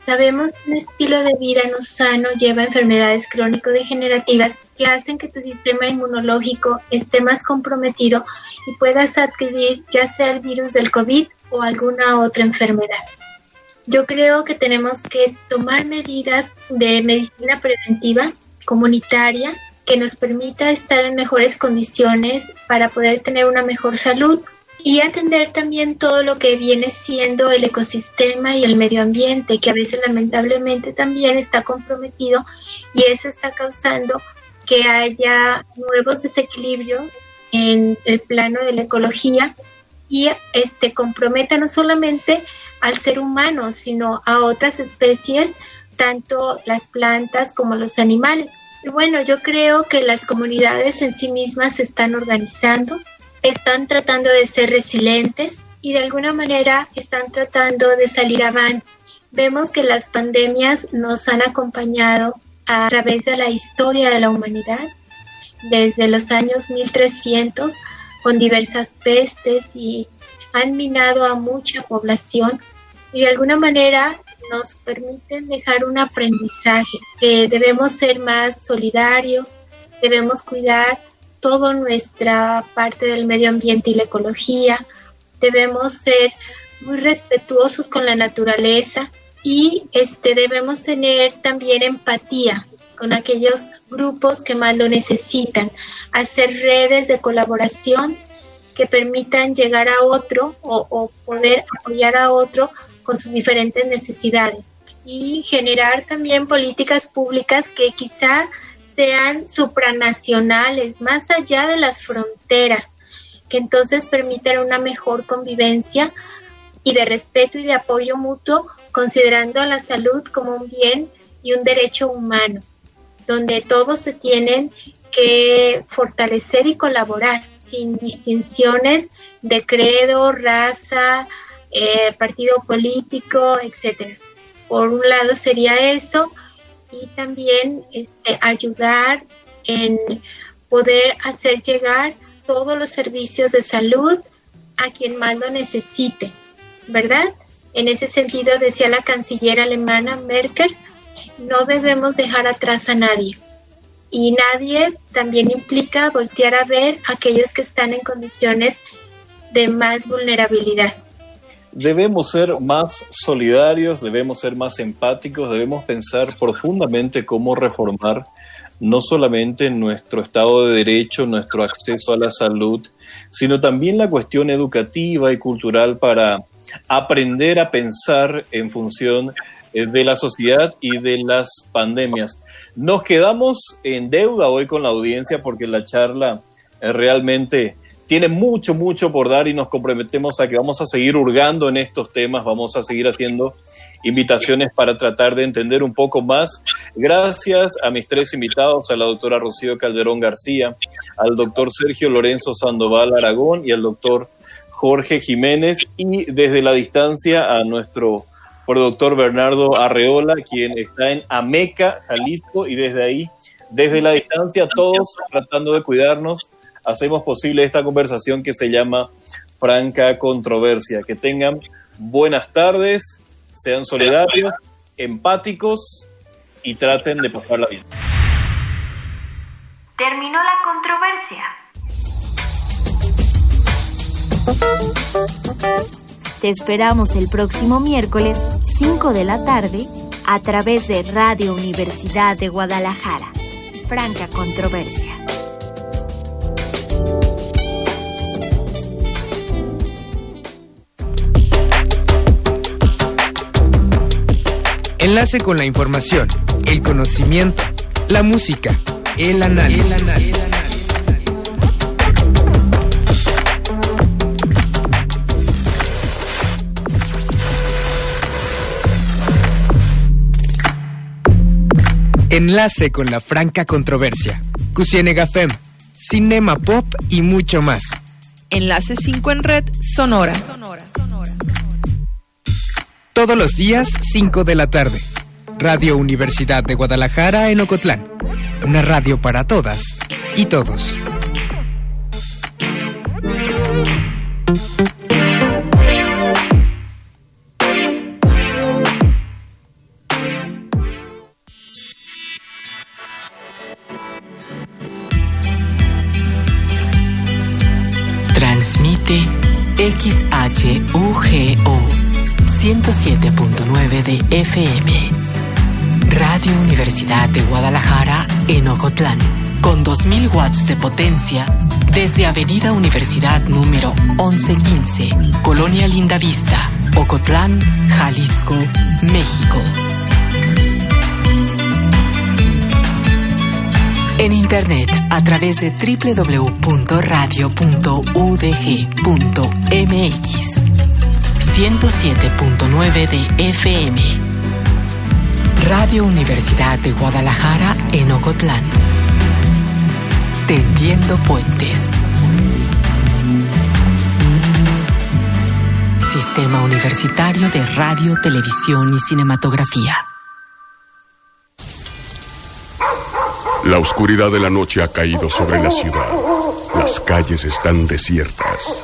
Sabemos que un estilo de vida no sano lleva a enfermedades crónico-degenerativas que hacen que tu sistema inmunológico esté más comprometido y puedas adquirir ya sea el virus del COVID o alguna otra enfermedad. Yo creo que tenemos que tomar medidas de medicina preventiva, comunitaria, que nos permita estar en mejores condiciones para poder tener una mejor salud y atender también todo lo que viene siendo el ecosistema y el medio ambiente, que a veces lamentablemente también está comprometido, y eso está causando que haya nuevos desequilibrios en el plano de la ecología y comprometa no solamente al ser humano, sino a otras especies, tanto las plantas como los animales. Y bueno, yo creo que las comunidades en sí mismas se están organizando, están tratando de ser resilientes y de alguna manera están tratando de salir avante. Vemos que las pandemias nos han acompañado a través de la historia de la humanidad, desde los años 1300, con diversas pestes, y han minado a mucha población y de alguna manera nos permiten dejar un aprendizaje, que debemos ser más solidarios, debemos cuidar toda nuestra parte del medio ambiente y la ecología, debemos ser muy respetuosos con la naturaleza y debemos tener también empatía con aquellos grupos que más lo necesitan, hacer redes de colaboración que permitan llegar a otro o poder apoyar a otro con sus diferentes necesidades, y generar también políticas públicas que quizá sean supranacionales, más allá de las fronteras, que entonces permitan una mejor convivencia y de respeto y de apoyo mutuo, considerando a la salud como un bien y un derecho humano, donde todos se tienen que fortalecer y colaborar sin distinciones de credo, raza, partido político, etcétera. Por un lado sería eso, y también ayudar en poder hacer llegar todos los servicios de salud a quien más lo necesite, ¿verdad? En ese sentido, decía la canciller alemana Merkel, no debemos dejar atrás a nadie. Y nadie también implica voltear a ver a aquellos que están en condiciones de más vulnerabilidad. Debemos ser más solidarios, debemos ser más empáticos, debemos pensar profundamente cómo reformar no solamente nuestro Estado de Derecho, nuestro acceso a la salud, sino también la cuestión educativa y cultural para aprender a pensar en función de la sociedad y de las pandemias. Nos quedamos en deuda hoy con la audiencia porque la charla realmente tiene mucho por dar y nos comprometemos a que vamos a seguir hurgando en estos temas, vamos a seguir haciendo invitaciones para tratar de entender un poco más. Gracias a mis tres invitados, a la doctora Rocío Calderón García, al doctor Sergio Lorenzo Sandoval Aragón y al doctor Jorge Jiménez, y desde la distancia a nuestro productor Bernardo Arreola, quien está en Ameca, Jalisco, y desde ahí, desde la distancia, todos tratando de cuidarnos, hacemos posible esta conversación que se llama Franca Controversia. Que tengan buenas tardes, sean solidarios, empáticos y traten de pasarla bien. Terminó la controversia. Te esperamos el próximo miércoles, 5 de la tarde, a través de Radio Universidad de Guadalajara. Franca Controversia. Enlace con la información, el conocimiento, la música, el análisis. Enlace con la Franca Controversia. Cusienega Fem, Cinema Pop y mucho más. Enlace 5 en Red Sonora. Todos los días, 5 de la tarde. Radio Universidad de Guadalajara en Ocotlán. Una radio para todas y todos. Transmite XHUGO 107.9 de FM. Radio Universidad de Guadalajara en Ocotlán, con 2000 watts de potencia, desde Avenida Universidad número 1115, Colonia Lindavista, Ocotlán, Jalisco, México. En internet a través de www.radio.udg.mx. 107.9 de FM. Radio Universidad de Guadalajara en Ocotlán. Tendiendo puentes. Sistema Universitario de Radio, Televisión y Cinematografía. La oscuridad de la noche ha caído sobre la ciudad. Las calles están desiertas.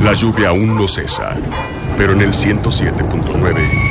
La lluvia aún no cesa, pero en el 107.9